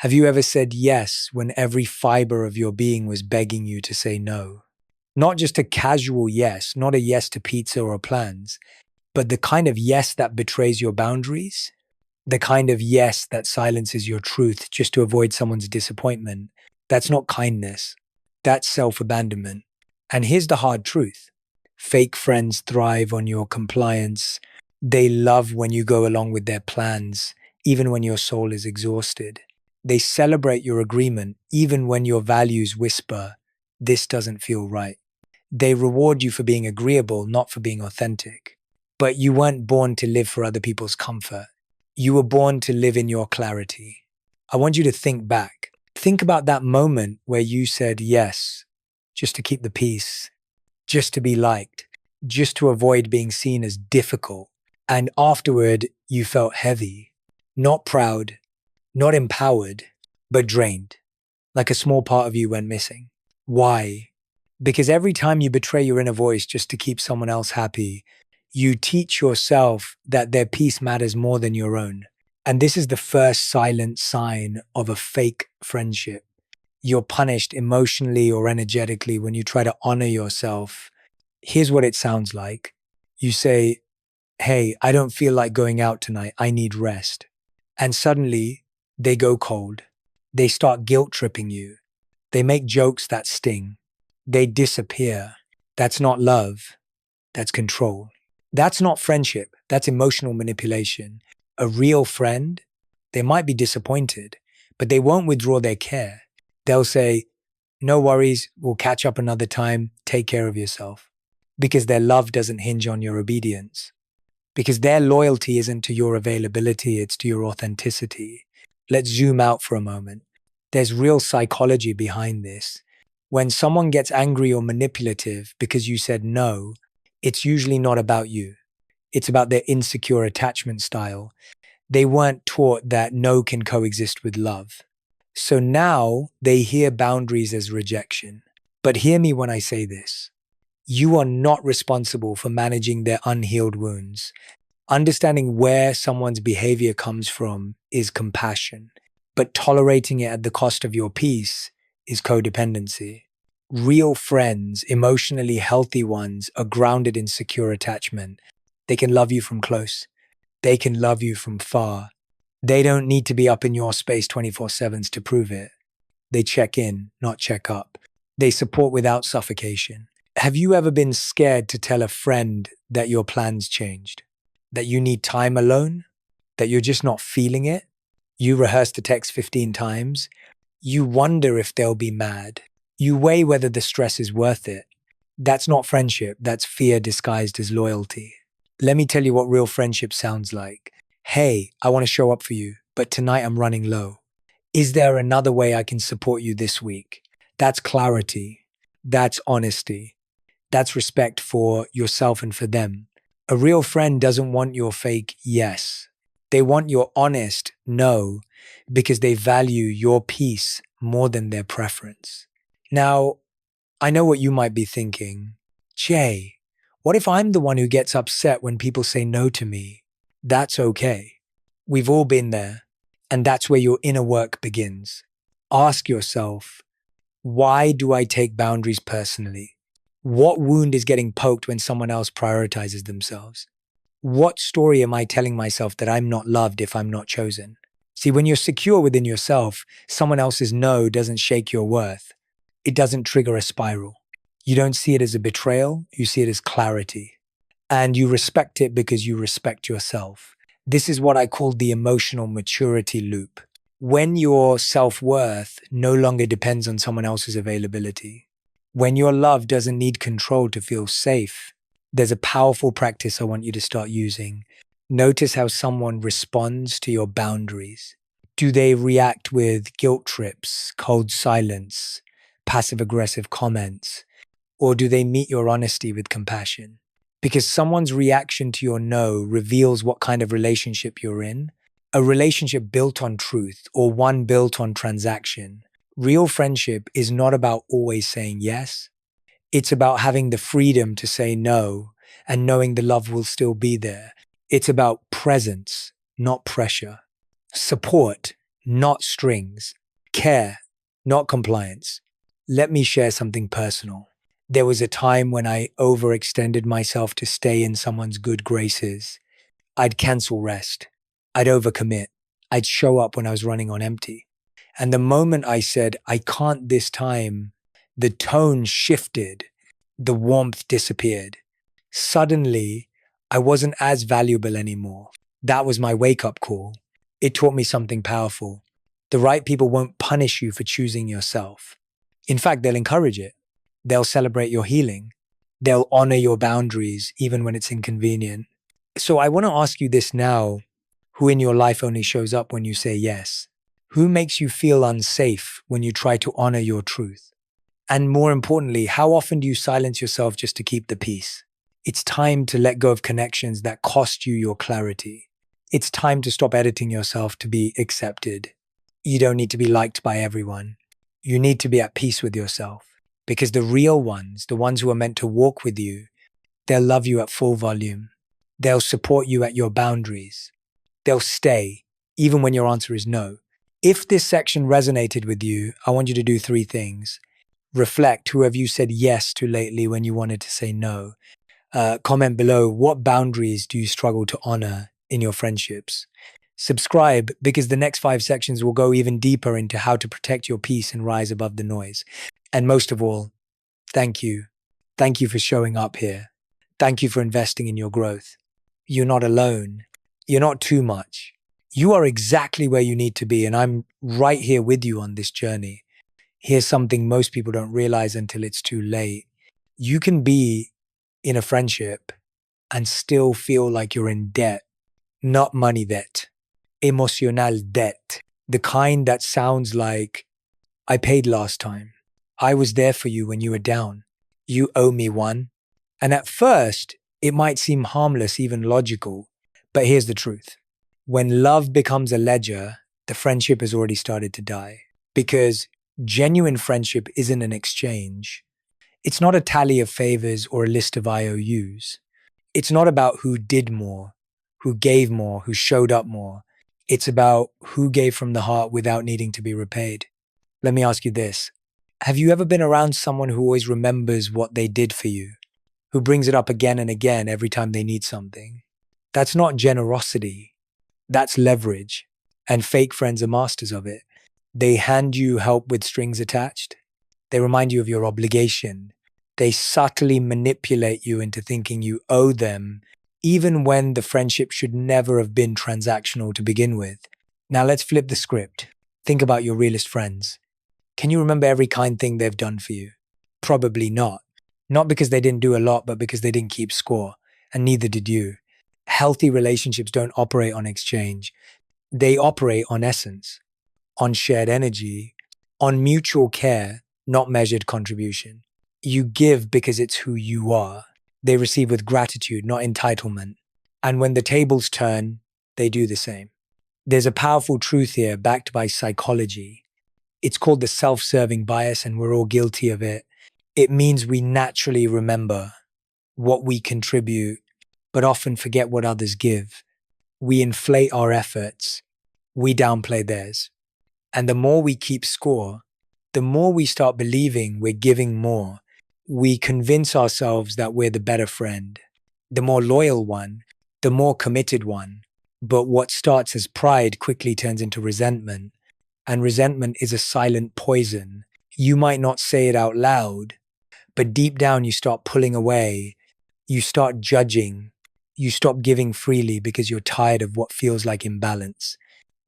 Have you ever said yes when every fiber of your being was begging you to say no? Not just a casual yes, not a yes to pizza or plans, but the kind of yes that betrays your boundaries, the kind of yes that silences your truth just to avoid someone's disappointment. That's not kindness. That's self-abandonment. And here's the hard truth. Fake friends thrive on your compliance. They love when you go along with their plans, even when your soul is exhausted. They celebrate your agreement, even when your values whisper, this doesn't feel right. They reward you for being agreeable, not for being authentic. But you weren't born to live for other people's comfort. You were born to live in your clarity. I want you to think back. Think about that moment where you said yes, just to keep the peace, just to be liked, just to avoid being seen as difficult. And afterward, you felt heavy, not proud, not empowered, but drained, like a small part of you went missing. Why? Because every time you betray your inner voice just to keep someone else happy, you teach yourself that their peace matters more than your own. And this is the first silent sign of a fake friendship. You're punished emotionally or energetically when you try to honor yourself. Here's what it sounds like. You say, hey, I don't feel like going out tonight. I need rest. And suddenly they go cold. They start guilt tripping you. They make jokes that sting. They disappear. That's not love. That's control. That's not friendship. That's emotional manipulation. A real friend, they might be disappointed, but they won't withdraw their care. They'll say, no worries, we'll catch up another time. Take care of yourself. Because their love doesn't hinge on your obedience. Because their loyalty isn't to your availability, it's to your authenticity. Let's zoom out for a moment. There's real psychology behind this. When someone gets angry or manipulative because you said no, it's usually not about you. It's about their insecure attachment style. They weren't taught that no can coexist with love. So now they hear boundaries as rejection. But hear me when I say this. You are not responsible for managing their unhealed wounds. Understanding where someone's behavior comes from is compassion, but tolerating it at the cost of your peace is codependency. Real friends, emotionally healthy ones, are grounded in secure attachment. They can love you from close. They can love you from far. They don't need to be up in your space 24/7 to prove it. They check in, not check up. They support without suffocation. Have you ever been scared to tell a friend that your plans changed? That you need time alone? That you're just not feeling it? You rehearse the text 15 times. You wonder if they'll be mad. You weigh whether the stress is worth it. That's not friendship. That's fear disguised as loyalty. Let me tell you what real friendship sounds like. Hey, I want to show up for you, but tonight I'm running low. Is there another way I can support you this week? That's clarity. That's honesty. That's respect for yourself and for them. A real friend doesn't want your fake yes. They want your honest no, because they value your peace more than their preference. Now, I know what you might be thinking. Jay, what if I'm the one who gets upset when people say no to me? That's okay. We've all been there, and that's where your inner work begins. Ask yourself, why do I take boundaries personally? What wound is getting poked when someone else prioritizes themselves? What story am I telling myself that I'm not loved if I'm not chosen? See, when you're secure within yourself, someone else's no doesn't shake your worth. It doesn't trigger a spiral. You don't see it as a betrayal, you see it as clarity. And you respect it because you respect yourself. This is what I call the emotional maturity loop. When your self-worth no longer depends on someone else's availability. When your love doesn't need control to feel safe, there's a powerful practice I want you to start using. Notice how someone responds to your boundaries. Do they react with guilt trips, cold silence, passive-aggressive comments? Or do they meet your honesty with compassion? Because someone's reaction to your no reveals what kind of relationship you're in. A relationship built on truth or one built on transaction. Real friendship is not about always saying yes. It's about having the freedom to say no and knowing the love will still be there. It's about presence, not pressure. Support, not strings. Care, not compliance. Let me share something personal. There was a time when I overextended myself to stay in someone's good graces. I'd cancel rest. I'd overcommit. I'd show up when I was running on empty. And the moment I said, I can't this time, the tone shifted. The warmth disappeared. Suddenly, I wasn't as valuable anymore. That was my wake-up call. It taught me something powerful. The right people won't punish you for choosing yourself. In fact, they'll encourage it. They'll celebrate your healing. They'll honor your boundaries, even when it's inconvenient. So I want to ask you this now. Who in your life only shows up when you say yes? Who makes you feel unsafe when you try to honor your truth? And more importantly, how often do you silence yourself just to keep the peace? It's time to let go of connections that cost you your clarity. It's time to stop editing yourself to be accepted. You don't need to be liked by everyone. You need to be at peace with yourself. Because the real ones, the ones who are meant to walk with you, they'll love you at full volume. They'll support you at your boundaries. They'll stay, even when your answer is no. If this section resonated with you, I want you to do 3 things. Reflect, who have you said yes to lately when you wanted to say no? Comment below, what boundaries do you struggle to honor in your friendships? Subscribe, because the next 5 sections will go even deeper into how to protect your peace and rise above the noise. And most of all, thank you. Thank you for showing up here. Thank you for investing in your growth. You're not alone. You're not too much. You are exactly where you need to be, and I'm right here with you on this journey. Here's something most people don't realize until it's too late. You can be in a friendship and still feel like you're in debt. Not money debt, emotional debt. The kind that sounds like, I paid last time. I was there for you when you were down. You owe me one. And at first, it might seem harmless, even logical. But here's the truth. When love becomes a ledger, the friendship has already started to die. Because genuine friendship isn't an exchange. It's not a tally of favors or a list of IOUs. It's not about who did more, who gave more, who showed up more. It's about who gave from the heart without needing to be repaid. Let me ask you this. Have you ever been around someone who always remembers what they did for you, who brings it up again and again every time they need something? That's not generosity. That's leverage. And fake friends are masters of it. They hand you help with strings attached. They remind you of your obligation. They subtly manipulate you into thinking you owe them, even when the friendship should never have been transactional to begin with. Now let's flip the script. Think about your realest friends. Can you remember every kind thing they've done for you? Probably not. Not because they didn't do a lot, but because they didn't keep score. And neither did you. Healthy relationships don't operate on exchange. They operate on essence, on shared energy, on mutual care, not measured contribution. You give because it's who you are. They receive with gratitude, not entitlement. And when the tables turn, they do the same. There's a powerful truth here backed by psychology. It's called the self-serving bias, and we're all guilty of it. It means we naturally remember what we contribute, but often forget what others give. We inflate our efforts. We downplay theirs. And the more we keep score, the more we start believing we're giving more. We convince ourselves that we're the better friend, the more loyal one, the more committed one. But what starts as pride quickly turns into resentment. And resentment is a silent poison. You might not say it out loud, but deep down you start pulling away. You start judging. You stop giving freely because you're tired of what feels like imbalance.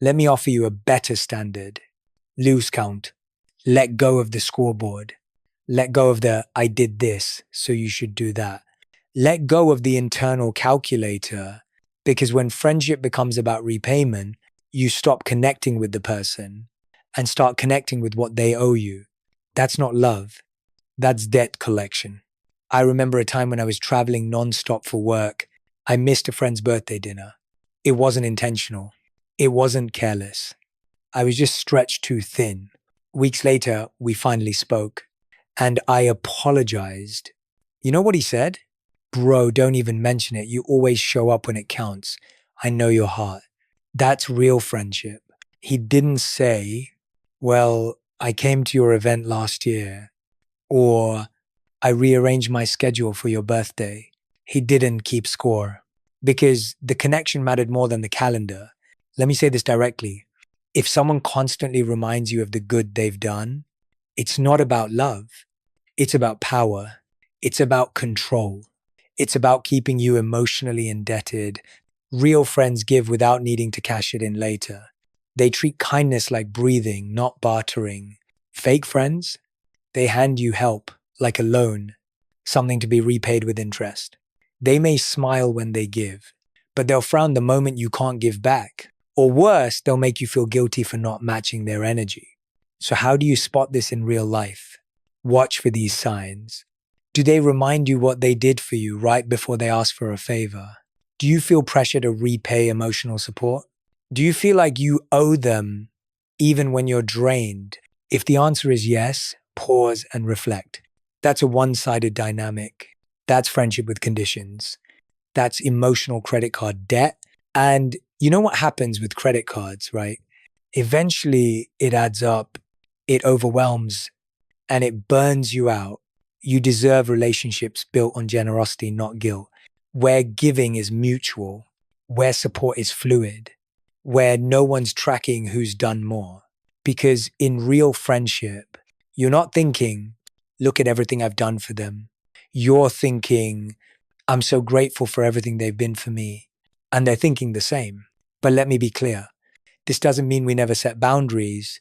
Let me offer you a better standard. Lose count. Let go of the scoreboard. Let go of the, I did this, so you should do that. Let go of the internal calculator, because when friendship becomes about repayment, you stop connecting with the person and start connecting with what they owe you. That's not love. That's debt collection. I remember a time when I was traveling nonstop for work. I missed a friend's birthday dinner. It wasn't intentional. It wasn't careless. I was just stretched too thin. Weeks later, we finally spoke, and I apologized. You know what he said? Bro, don't even mention it. You always show up when it counts. I know your heart. That's real friendship. He didn't say, well, I came to your event last year, or I rearranged my schedule for your birthday. He didn't keep score because the connection mattered more than the calendar. Let me say this directly. If someone constantly reminds you of the good they've done, it's not about love. It's about power. It's about control. It's about keeping you emotionally indebted. Real friends give without needing to cash it in later. They treat kindness like breathing, not bartering. Fake friends, they hand you help like a loan, something to be repaid with interest. They may smile when they give, but they'll frown the moment you can't give back. Or worse, they'll make you feel guilty for not matching their energy. So how do you spot this in real life? Watch for these signs. Do they remind you what they did for you right before they ask for a favor? Do you feel pressure to repay emotional support? Do you feel like you owe them even when you're drained? If the answer is yes, pause and reflect. That's a one-sided dynamic. That's friendship with conditions. That's emotional credit card debt. And you know what happens with credit cards, right? Eventually it adds up, it overwhelms, and it burns you out. You deserve relationships built on generosity, not guilt, where giving is mutual, where support is fluid, where no one's tracking who's done more. Because in real friendship, you're not thinking, look at everything I've done for them. You're thinking, I'm so grateful for everything they've been for me. And they're thinking the same. But let me be clear. This doesn't mean we never set boundaries.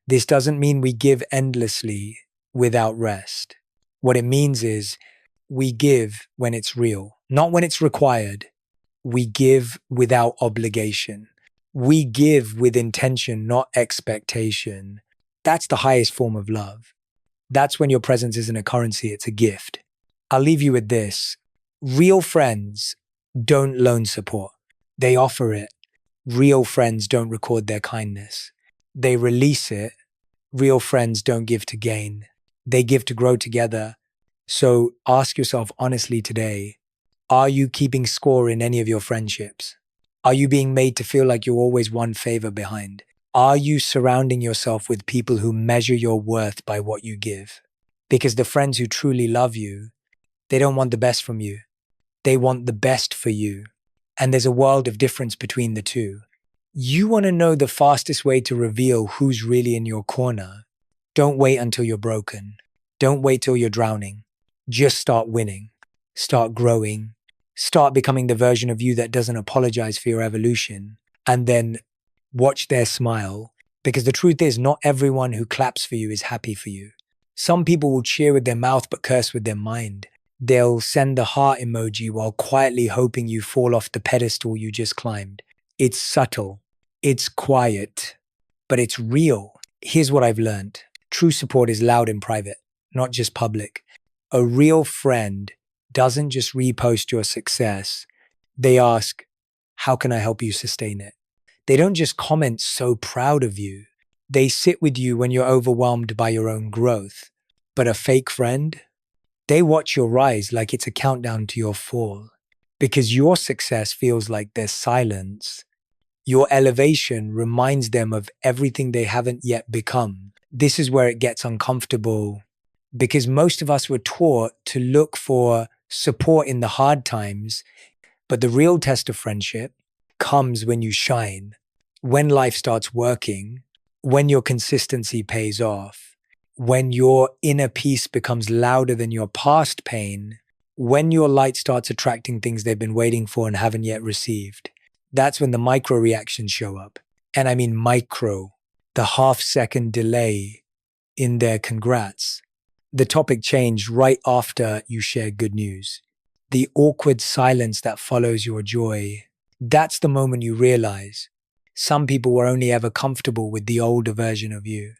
This doesn't mean we give endlessly without rest. What it means is we give when it's real, not when it's required. We give without obligation. We give with intention, not expectation. That's the highest form of love. That's when your presence isn't a currency, it's a gift. I'll leave you with this. Real friends don't loan support. They offer it. Real friends don't record their kindness. They release it. Real friends don't give to gain. They give to grow together. So ask yourself honestly today, are you keeping score in any of your friendships? Are you being made to feel like you're always one favor behind? Are you surrounding yourself with people who measure your worth by what you give? Because the friends who truly love you, they don't want the best from you. They want the best for you. And there's a world of difference between the two. You want to know the fastest way to reveal who's really in your corner. Don't wait until you're broken. Don't wait till you're drowning. Just start winning. Start growing. Start becoming the version of you that doesn't apologize for your evolution. And then watch their smile. Because the truth is, not everyone who claps for you is happy for you. Some people will cheer with their mouth but curse with their mind. They'll send the heart emoji while quietly hoping you fall off the pedestal you just climbed. It's subtle. It's quiet. But it's real. Here's what I've learned. True support is loud in private, not just public. A real friend doesn't just repost your success. They ask, how can I help you sustain it? They don't just comment so proud of you. They sit with you when you're overwhelmed by your own growth. But a fake friend, they watch your rise like it's a countdown to your fall. Because your success feels like their silence. Your elevation reminds them of everything they haven't yet become. This is where it gets uncomfortable. Because most of us were taught to look for support in the hard times. But the real test of friendship comes when you shine, when life starts working, when your consistency pays off, when your inner peace becomes louder than your past pain, when your light starts attracting things they've been waiting for and haven't yet received. That's when the micro reactions show up. And I mean micro, the half-second delay in their congrats. The topic changed right after you shared good news. The awkward silence that follows your joy. That's the moment you realize some people were only ever comfortable with the older version of you.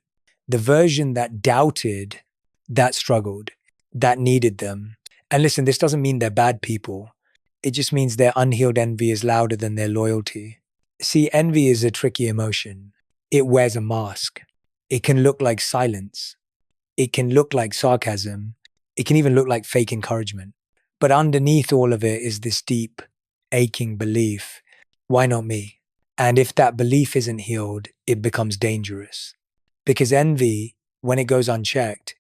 The version that doubted, that struggled, that needed them. And listen, this doesn't mean they're bad people. It just means their unhealed envy is louder than their loyalty. See, envy is a tricky emotion. It wears a mask. It can look like silence. It can look like sarcasm. It can even look like fake encouragement. But underneath all of it is this deep, aching belief. Why not me? And if that belief isn't healed, it becomes dangerous. Because envy, when it goes unchecked,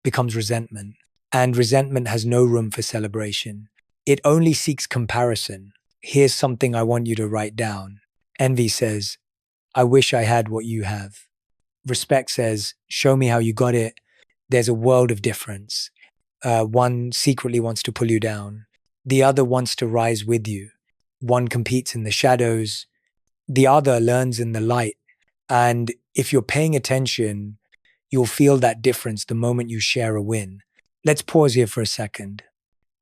becomes resentment. And resentment has no room for celebration. It only seeks comparison. Here's something I want you to write down. Envy says, I wish I had what you have. Respect says, show me how you got it. There's a world of difference. One secretly wants to pull you down. The other wants to rise with you. One competes in the shadows. The other learns in the light. And if you're paying attention, you'll feel that difference the moment you share a win. Let's pause here for a second,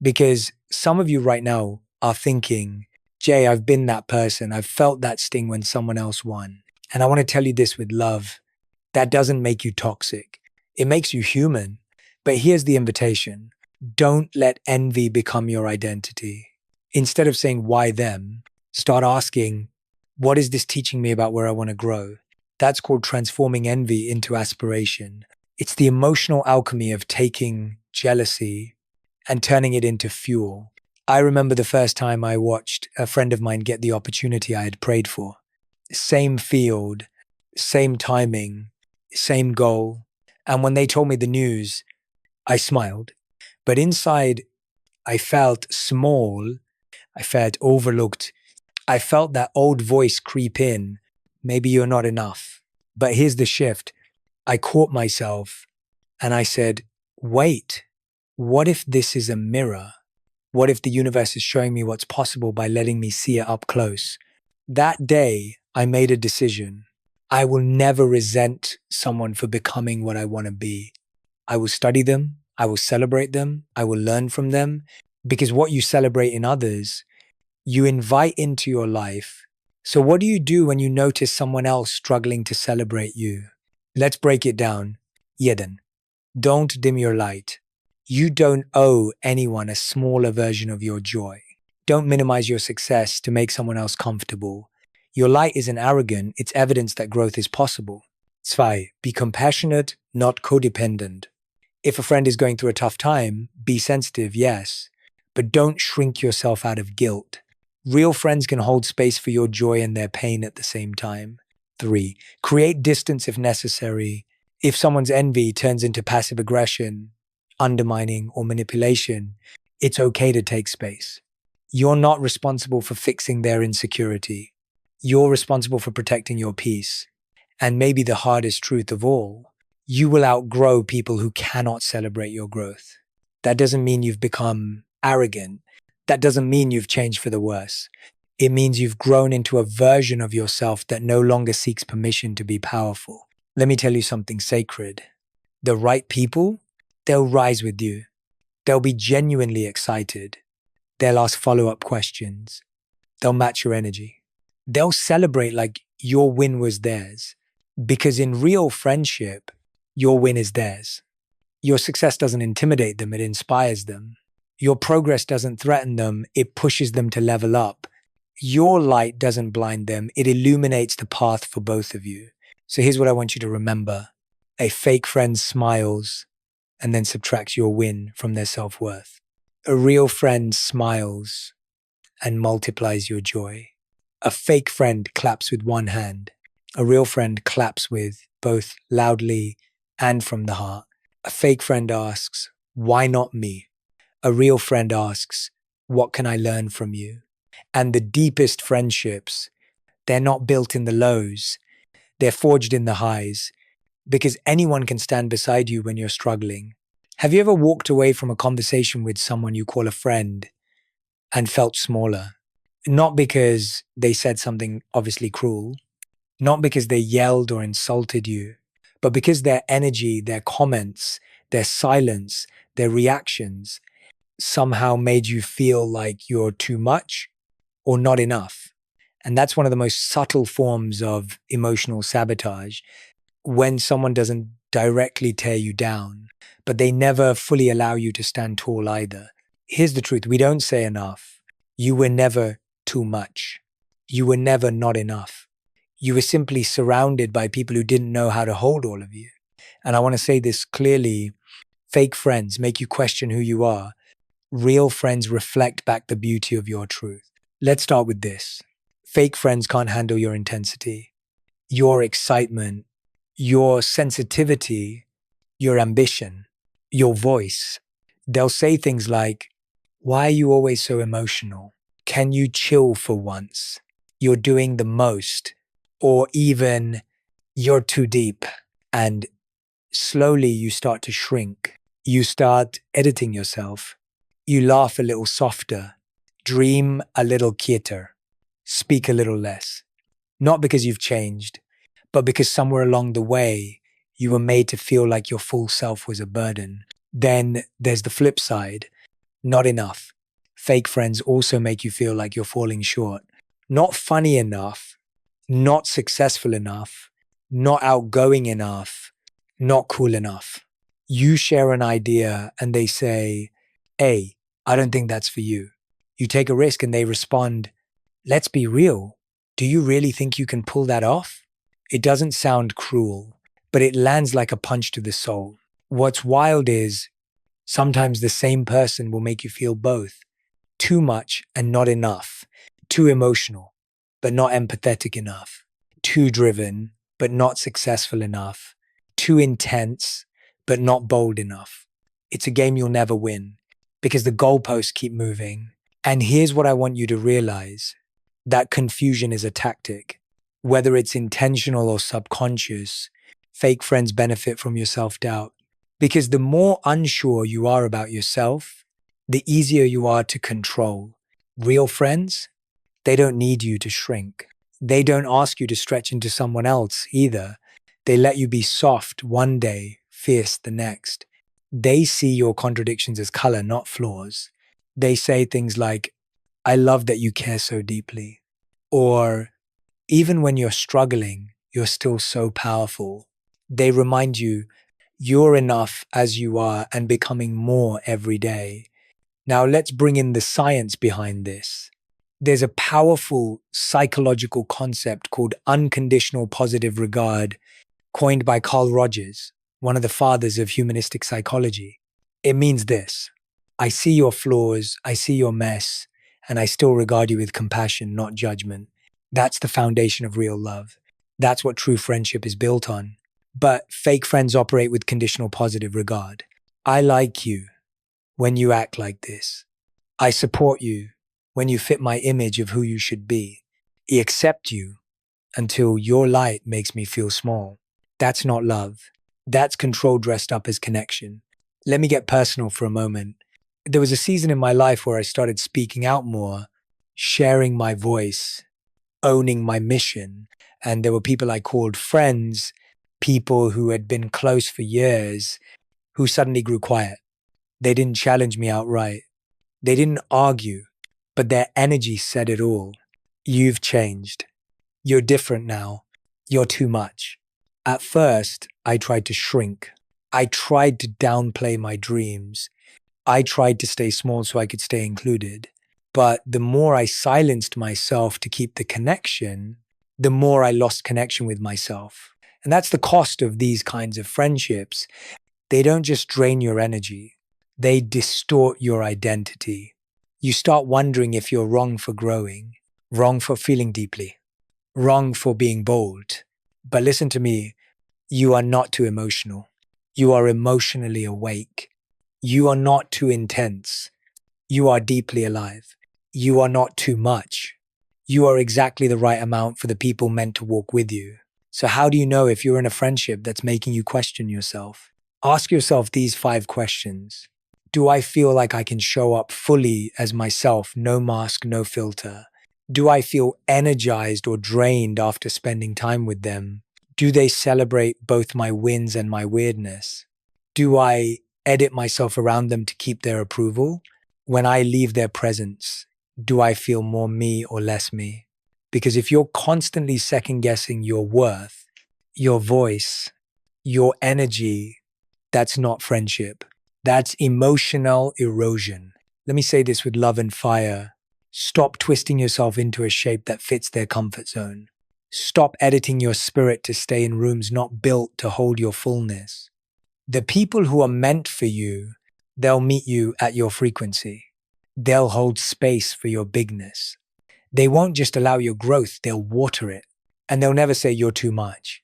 because some of you right now are thinking, Jay, I've been that person. I've felt that sting when someone else won. And I want to tell you this with love. That doesn't make you toxic. It makes you human. But here's the invitation. Don't let envy become your identity. Instead of saying, why them? Start asking, what is this teaching me about where I want to grow? That's called transforming envy into aspiration. It's the emotional alchemy of taking jealousy and turning it into fuel. I remember the first time I watched a friend of mine get the opportunity I had prayed for. Same field, same timing, same goal. And when they told me the news, I smiled. But inside, I felt small. I felt overlooked. I felt that old voice creep in. Maybe you're not enough. But here's the shift. I caught myself and I said, wait, what if this is a mirror? What if the universe is showing me what's possible by letting me see it up close? That day, I made a decision. I will never resent someone for becoming what I want to be. I will study them. I will celebrate them. I will learn from them. Because what you celebrate in others, you invite into your life. So what do you do when you notice someone else struggling to celebrate you? Let's break it down. Jeden. Don't dim your light. You don't owe anyone a smaller version of your joy. Don't minimize your success to make someone else comfortable. Your light isn't arrogant, it's evidence that growth is possible. 2. Be compassionate, not codependent. If a friend is going through a tough time, be sensitive, yes, but don't shrink yourself out of guilt. Real friends can hold space for your joy and their pain at the same time. 3. Create distance if necessary. If someone's envy turns into passive aggression, undermining, or manipulation, it's okay to take space. You're not responsible for fixing their insecurity. You're responsible for protecting your peace. And maybe the hardest truth of all, you will outgrow people who cannot celebrate your growth. That doesn't mean you've become arrogant. That doesn't mean you've changed for the worse. It means you've grown into a version of yourself that no longer seeks permission to be powerful. Let me tell you something sacred. The right people, they'll rise with you. They'll be genuinely excited. They'll ask follow-up questions. They'll match your energy. They'll celebrate like your win was theirs. Because in real friendship, your win is theirs. Your success doesn't intimidate them, it inspires them. Your progress doesn't threaten them, it pushes them to level up. Your light doesn't blind them, it illuminates the path for both of you. So here's what I want you to remember. A fake friend smiles and then subtracts your win from their self-worth. A real friend smiles and multiplies your joy. A fake friend claps with one hand. A real friend claps with both loudly and from the heart. A fake friend asks, why not me? A real friend asks, what can I learn from you? And the deepest friendships, they're not built in the lows. They're forged in the highs, because anyone can stand beside you when you're struggling. Have you ever walked away from a conversation with someone you call a friend and felt smaller? Not because they said something obviously cruel, not because they yelled or insulted you, but because their energy, their comments, their silence, their reactions somehow made you feel like you're too much or not enough. And that's one of the most subtle forms of emotional sabotage, when someone doesn't directly tear you down, but they never fully allow you to stand tall either. Here's the truth. We don't say enough. You were never too much. You were never not enough. You were simply surrounded by people who didn't know how to hold all of you. And I want to say this clearly. Fake friends make you question who you are. Real friends reflect back the beauty of your truth. Let's start with this. Fake friends can't handle your intensity, your excitement, your sensitivity, your ambition, your voice. They'll say things like, "Why are you always so emotional? Can you chill for once? You're doing the most." Or even, "You're too deep." And slowly you start to shrink. You start editing yourself. You laugh a little softer, dream a little quieter, speak a little less. Not because you've changed, but because somewhere along the way, you were made to feel like your full self was a burden. Then there's the flip side, not enough. Fake friends also make you feel like you're falling short. Not funny enough, not successful enough, not outgoing enough, not cool enough. You share an idea and they say, "Hey, I don't think that's for you." You take a risk and they respond, "Let's be real. Do you really think you can pull that off?" It doesn't sound cruel, but it lands like a punch to the soul. What's wild is sometimes the same person will make you feel both too much and not enough, too emotional, but not empathetic enough, too driven, but not successful enough, too intense, but not bold enough. It's a game you'll never win because the goalposts keep moving. And here's what I want you to realize: that confusion is a tactic. Whether it's intentional or subconscious, fake friends benefit from your self-doubt. Because the more unsure you are about yourself, the easier you are to control. Real friends, they don't need you to shrink. They don't ask you to stretch into someone else either. They let you be soft one day, fierce the next. They see your contradictions as color, not flaws. They say things like, "I love that you care so deeply." Or, "Even when you're struggling, you're still so powerful." They remind you, you're enough as you are and becoming more every day. Now let's bring in the science behind this. There's a powerful psychological concept called unconditional positive regard, coined by Carl Rogers, one of the fathers of humanistic psychology. It means this: I see your flaws, I see your mess, and I still regard you with compassion, not judgment. That's the foundation of real love. That's what true friendship is built on. But fake friends operate with conditional positive regard. I like you when you act like this. I support you when you fit my image of who you should be. I accept you until your light makes me feel small. That's not love. That's control dressed up as connection. Let me get personal for a moment. There was a season in my life where I started speaking out more, sharing my voice, owning my mission. And there were people I called friends, people who had been close for years, who suddenly grew quiet. They didn't challenge me outright. They didn't argue, but their energy said it all. You've changed. You're different now. You're too much. At first, I tried to shrink. I tried to downplay my dreams. I tried to stay small so I could stay included. But the more I silenced myself to keep the connection, the more I lost connection with myself. And that's the cost of these kinds of friendships. They don't just drain your energy. They distort your identity. You start wondering if you're wrong for growing, wrong for feeling deeply, wrong for being bold. But listen to me, you are not too emotional. You are emotionally awake. You are not too intense. You are deeply alive. You are not too much. You are exactly the right amount for the people meant to walk with you. So how do you know if you're in a friendship that's making you question yourself? Ask yourself these 5 questions. Do I feel like I can show up fully as myself, no mask, no filter? Do I feel energized or drained after spending time with them? Do they celebrate both my wins and my weirdness? Do I edit myself around them to keep their approval? When I leave their presence, do I feel more me or less me? Because if you're constantly second guessing your worth, your voice, your energy, that's not friendship. That's emotional erosion. Let me say this with love and fire. Stop twisting yourself into a shape that fits their comfort zone. Stop editing your spirit to stay in rooms not built to hold your fullness. The people who are meant for you, they'll meet you at your frequency. They'll hold space for your bigness. They won't just allow your growth, they'll water it. And they'll never say you're too much.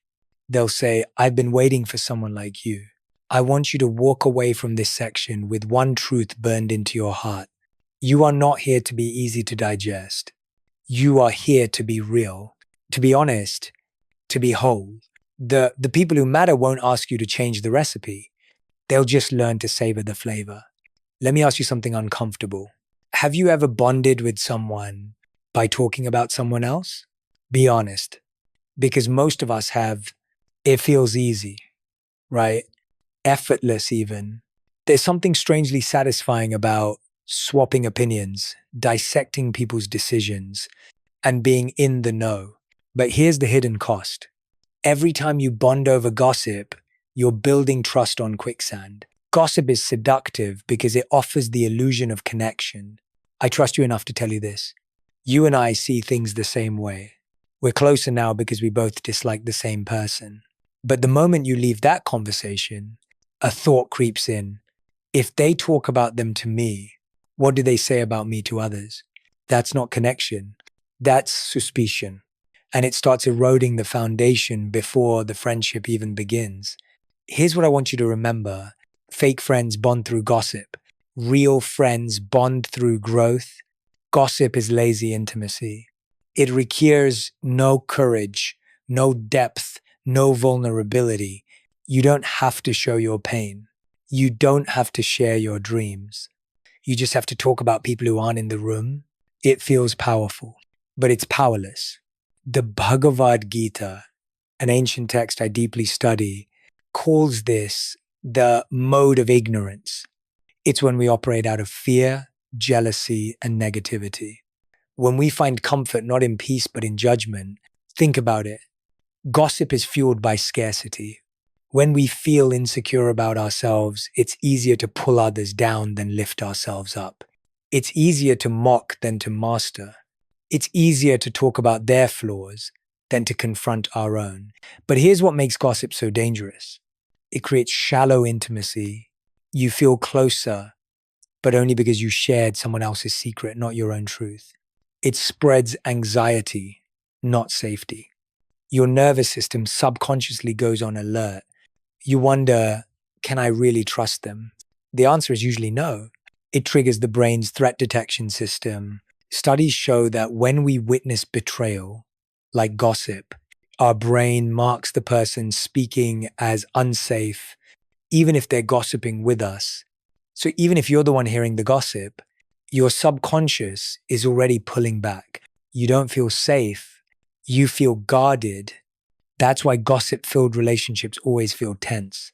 They'll say, I've been waiting for someone like you. I want you to walk away from this section with one truth burned into your heart. You are not here to be easy to digest. You are here to be real, to be honest, to be whole. The people who matter won't ask you to change the recipe. They'll just learn to savor the flavor. Let me ask you something uncomfortable. Have you ever bonded with someone by talking about someone else? Be honest, because most of us have. It feels easy, right? Effortless even. There's something strangely satisfying about swapping opinions, dissecting people's decisions, and being in the know. But here's the hidden cost. Every time you bond over gossip, you're building trust on quicksand. Gossip is seductive because it offers the illusion of connection. I trust you enough to tell you this. You and I see things the same way. We're closer now because we both dislike the same person. But the moment you leave that conversation, a thought creeps in. If they talk about them to me, what do they say about me to others? That's not connection. That's suspicion. And it starts eroding the foundation before the friendship even begins. Here's what I want you to remember. Fake friends bond through gossip. Real friends bond through growth. Gossip is lazy intimacy. It requires no courage, no depth, no vulnerability. You don't have to show your pain. You don't have to share your dreams. You just have to talk about people who aren't in the room. It feels powerful, but it's powerless. The Bhagavad Gita, an ancient text I deeply study, calls this the mode of ignorance. It's when we operate out of fear, jealousy, and negativity. When we find comfort not in peace but in judgment, think about it. Gossip is fueled by scarcity. When we feel insecure about ourselves, it's easier to pull others down than lift ourselves up. It's easier to mock than to master. It's easier to talk about their flaws than to confront our own. But here's what makes gossip so dangerous. It creates shallow intimacy. You feel closer, but only because you shared someone else's secret, not your own truth. It spreads anxiety, not safety. Your nervous system subconsciously goes on alert. You wonder, can I really trust them? The answer is usually no. It triggers the brain's threat detection system. Studies show that when we witness betrayal, like gossip, our brain marks the person speaking as unsafe, even if they're gossiping with us. So even if you're the one hearing the gossip, your subconscious is already pulling back. You don't feel safe. You feel guarded. That's why gossip-filled relationships always feel tense.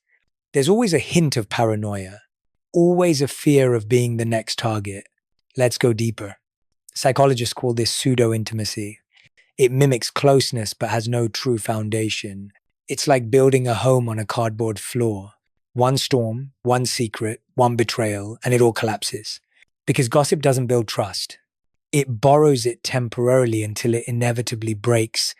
There's always a hint of paranoia, always a fear of being the next target. Let's go deeper. Psychologists call this pseudo-intimacy. It mimics closeness but has no true foundation. It's like building a home on a cardboard floor. One storm, one secret, one betrayal, and it all collapses. Because gossip doesn't build trust. It borrows it temporarily until it inevitably breaks.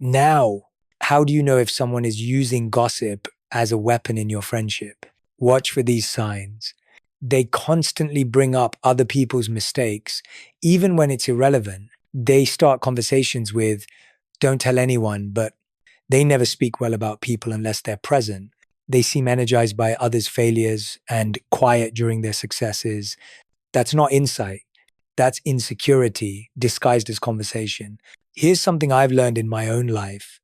Now, how do you know if someone is using gossip as a weapon in your friendship? Watch for these signs. They constantly bring up other people's mistakes, even when it's irrelevant. They start conversations with, don't tell anyone, but they never speak well about people unless they're present. They seem energized by others' failures and quiet during their successes. That's not insight. That's insecurity disguised as conversation. Here's something I've learned in my own life.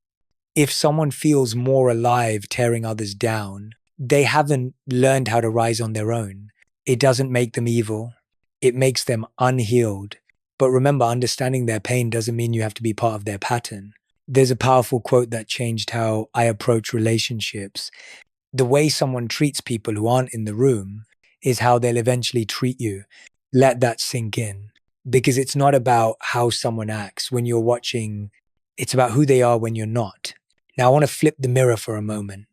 If someone feels more alive tearing others down, they haven't learned how to rise on their own. It doesn't make them evil. It makes them unhealed. But remember, understanding their pain doesn't mean you have to be part of their pattern. There's a powerful quote that changed how I approach relationships. The way someone treats people who aren't in the room is how they'll eventually treat you. Let that sink in. Because it's not about how someone acts when you're watching. It's about who they are when you're not. Now, I want to flip the mirror for a moment.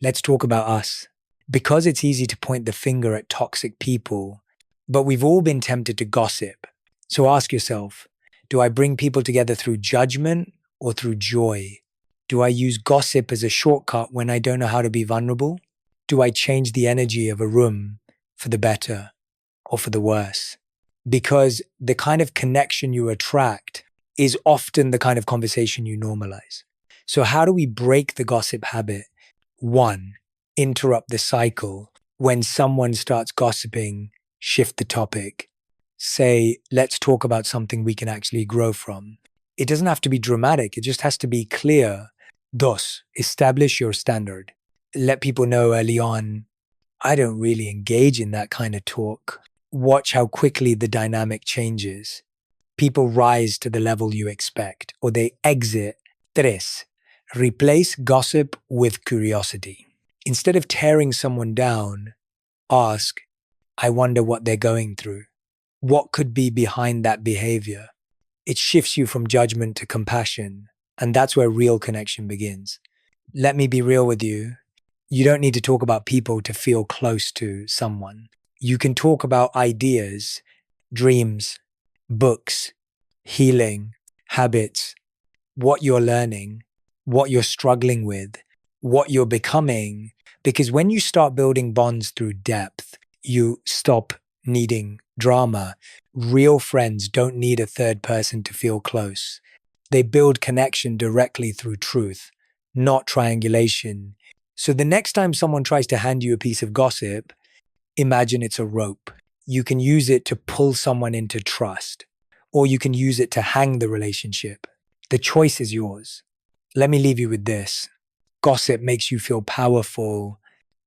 Let's talk about us. Because it's easy to point the finger at toxic people, but we've all been tempted to gossip. So ask yourself, do I bring people together through judgment or through joy? Do I use gossip as a shortcut when I don't know how to be vulnerable? Do I change the energy of a room for the better or for the worse? because the kind of connection you attract is often the kind of conversation you normalize. So how do we break the gossip habit? One, interrupt the cycle. When someone starts gossiping, shift the topic. Say, let's talk about something we can actually grow from. It doesn't have to be dramatic. It just has to be clear. Dos, establish your standard. Let people know early on, I don't really engage in that kind of talk. Watch how quickly the dynamic changes. People rise to the level you expect, or they exit. Tres, replace gossip with curiosity. Instead of tearing someone down, ask, I wonder what they're going through. What could be behind that behavior? It shifts you from judgment to compassion, and that's where real connection begins. Let me be real with you. You don't need to talk about people to feel close to someone. You can talk about ideas, dreams, books, healing, habits, what you're learning, what you're struggling with, what you're becoming. Because when you start building bonds through depth, you stop needing drama. Real friends don't need a third person to feel close. They build connection directly through truth, not triangulation. So the next time someone tries to hand you a piece of gossip, imagine it's a rope. You can use it to pull someone into trust, or you can use it to hang the relationship. The choice is yours. Let me leave you with this. Gossip makes you feel powerful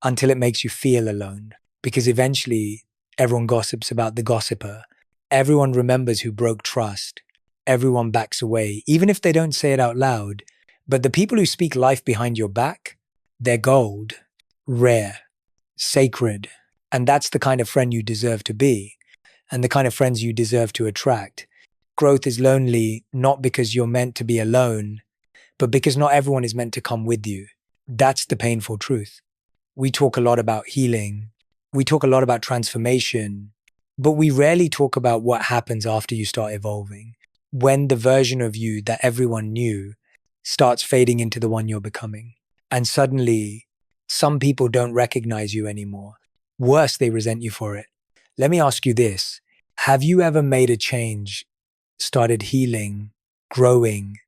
until it makes you feel alone, because eventually everyone gossips about the gossiper. Everyone remembers who broke trust. Everyone backs away, even if they don't say it out loud. But the people who speak life behind your back, they're gold, rare, sacred. And that's the kind of friend you deserve to be, and the kind of friends you deserve to attract. Growth is lonely, not because you're meant to be alone, but because not everyone is meant to come with you. That's the painful truth. We talk a lot about healing. We talk a lot about transformation, but we rarely talk about what happens after you start evolving. When the version of you that everyone knew starts fading into the one you're becoming. And suddenly, some people don't recognize you anymore. Worse, they resent you for it. Let me ask you this. Have you ever made a change, started healing, growing,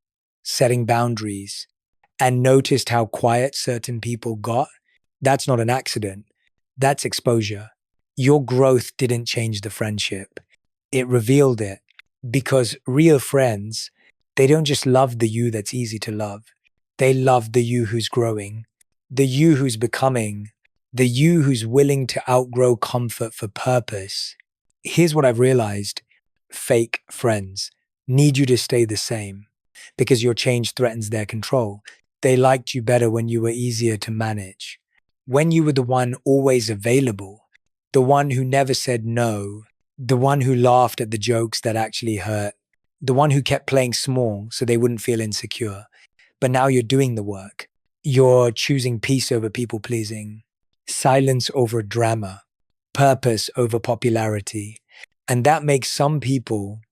setting boundaries, and noticed how quiet certain people got? That's not an accident. That's exposure. Your growth didn't change the friendship. It revealed it, because real friends, they don't just love the you that's easy to love. They love the you who's growing, the you who's becoming, the you who's willing to outgrow comfort for purpose. Here's what I've realized. Fake friends need you to stay the same because your change threatens their control. They liked you better when you were easier to manage, when you were the one always available, the one who never said no, the one who laughed at the jokes that actually hurt, the one who kept playing small so they wouldn't feel insecure. But now you're doing the work. You're choosing peace over people pleasing, silence over drama, purpose over popularity. And that makes some people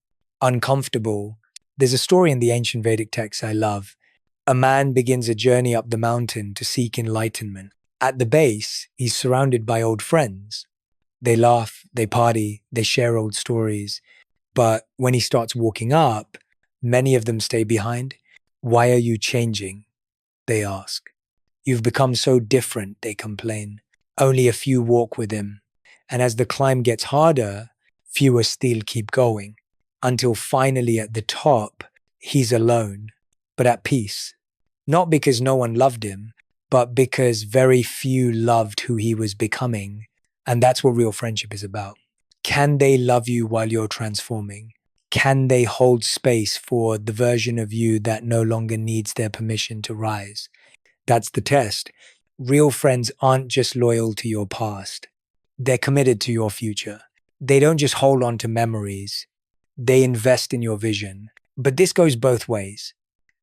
uncomfortable. There's a story in the ancient Vedic texts I love. A man begins a journey up the mountain to seek enlightenment. At the base, he's surrounded by old friends. They laugh, they party, they share old stories. But when he starts walking up, many of them stay behind. Why are you changing? They ask. You've become so different, they complain. Only a few walk with him. And as the climb gets harder, fewer still keep going, until finally at the top, he's alone, but at peace. Not because no one loved him, but because very few loved who he was becoming. And that's what real friendship is about. Can they love you while you're transforming? Can they hold space for the version of you that no longer needs their permission to rise? That's the test. Real friends aren't just loyal to your past. They're committed to your future. They don't just hold on to memories. They invest in your vision. But this goes both ways.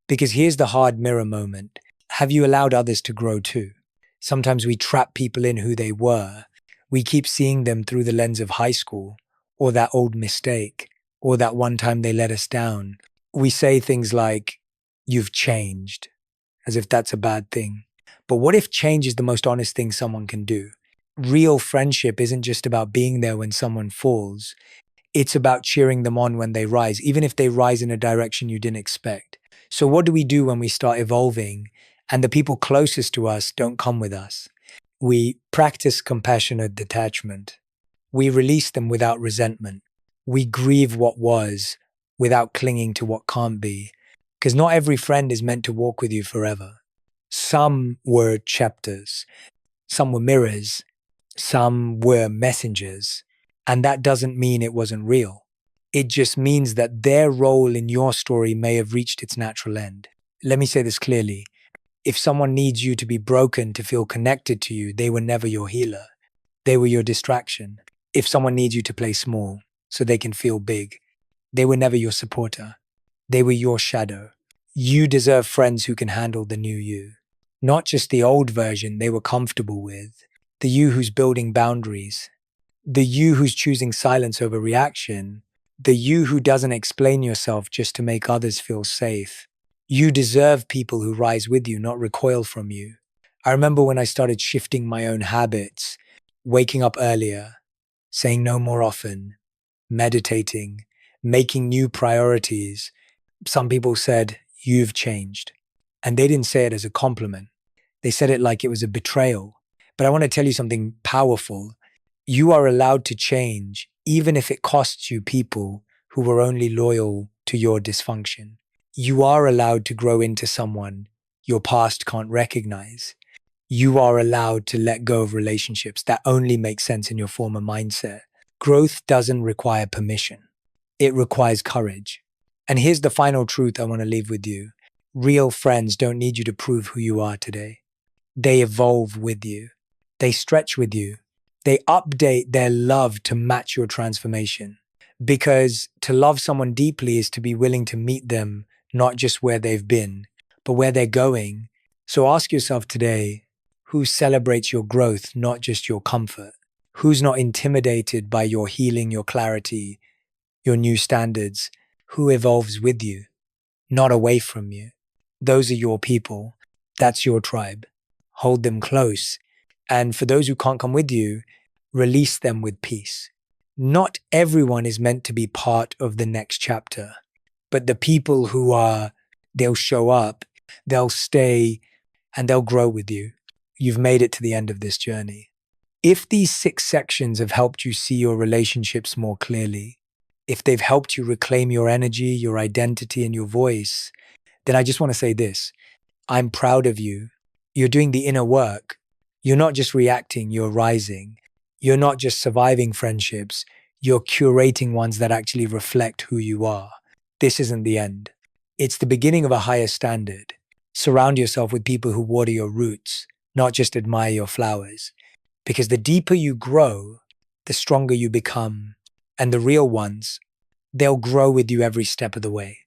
Because here's the hard mirror moment. Have you allowed others to grow too? Sometimes we trap people in who they were. We keep seeing them through the lens of high school, or that old mistake, or that one time they let us down. We say things like, you've changed, as if that's a bad thing. But what if change is the most honest thing someone can do? Real friendship isn't just about being there when someone falls. It's about cheering them on when they rise, even if they rise in a direction you didn't expect. So what do we do when we start evolving and the people closest to us don't come with us? We practice compassionate detachment. We release them without resentment. We grieve what was without clinging to what can't be. Because not every friend is meant to walk with you forever. Some were chapters, some were mirrors, some were messengers. And that doesn't mean it wasn't real. It just means that their role in your story may have reached its natural end. Let me say this clearly. If someone needs you to be broken to feel connected to you, they were never your healer. They were your distraction. If someone needs you to play small so they can feel big, they were never your supporter. They were your shadow. You deserve friends who can handle the new you. Not just the old version they were comfortable with, the you who's building boundaries, the you who's choosing silence over reaction, the you who doesn't explain yourself just to make others feel safe. You deserve people who rise with you, not recoil from you. I remember when I started shifting my own habits, waking up earlier, saying no more often, meditating, making new priorities. Some people said, "You've changed." And they didn't say it as a compliment. They said it like it was a betrayal. But I want to tell you something powerful. You are allowed to change, even if it costs you people who were only loyal to your dysfunction. You are allowed to grow into someone your past can't recognize. You are allowed to let go of relationships that only make sense in your former mindset. Growth doesn't require permission. It requires courage. And here's the final truth I want to leave with you. Real friends don't need you to prove who you are today. They evolve with you. They stretch with you. They update their love to match your transformation. Because to love someone deeply is to be willing to meet them, not just where they've been, but where they're going. So ask yourself today, who celebrates your growth, not just your comfort? Who's not intimidated by your healing, your clarity, your new standards? Who evolves with you, not away from you? Those are your people. That's your tribe. Hold them close. And for those who can't come with you, release them with peace. Not everyone is meant to be part of the next chapter, but the people who are, they'll show up, they'll stay, and they'll grow with you. You've made it to the end of this journey. If these 6 sections have helped you see your relationships more clearly, if they've helped you reclaim your energy, your identity, and your voice, then I just want to say this. I'm proud of you. You're doing the inner work. You're not just reacting, you're rising. You're not just surviving friendships, you're curating ones that actually reflect who you are. This isn't the end. It's the beginning of a higher standard. Surround yourself with people who water your roots, not just admire your flowers. Because the deeper you grow, the stronger you become. And the real ones, they'll grow with you every step of the way.